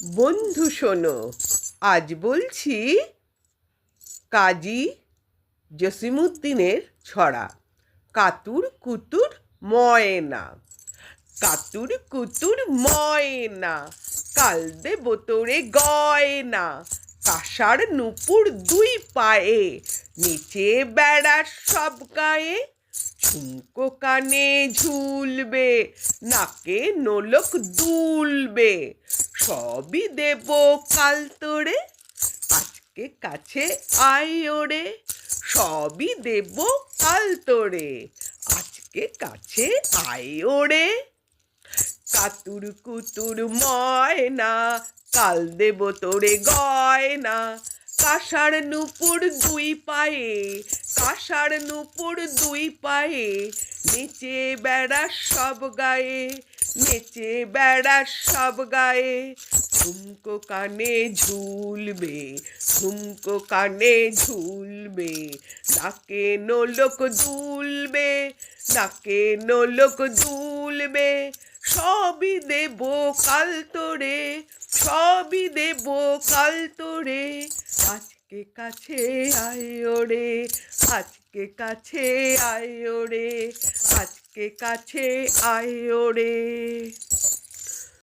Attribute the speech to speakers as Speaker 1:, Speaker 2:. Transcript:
Speaker 1: বন্ধু শোনো, আজ বলছি কাজী জসিমউদ্দিনের ছড়া কাতুর কুতুর ময়না। কাতুর কুতুর ময়না, কাল দেব তোরে গয়না। কাঁসার নুপুর দুই পায়ে, নিচে বেড়ার সব গায়ে। ঝুমকো কানে ঝুলবে, নাকে নোলক দুলবে। সবই দেব কাল তোরে, আজকে কাছে আয় ওরে। সবই দেব কাল তোরে, আজকে কাছে আয় ওরে। কাতুর কুতুর ময়না, কাল দেব তোরে গয়না। কাঁসার নুপুর দুই পায়ে, কাঁসার নুপুর দুই পায়ে। নেচে বেড়াস সব গায়ে, নেচে বেড়াস সব গায়ে। ঝুমকো কানে ঝুলবে, ঝুমকো কানে ঝুলবে। নাকে নোলক দুলবে, নাকে নোলক দুলবে। সবই দেব কাল তোরে, সবই দেব কাল তোরে। আজকে কাছে আয় ওরে, আজকে কাছে আয় ওরে, আজকে কাছে আয় ওরে।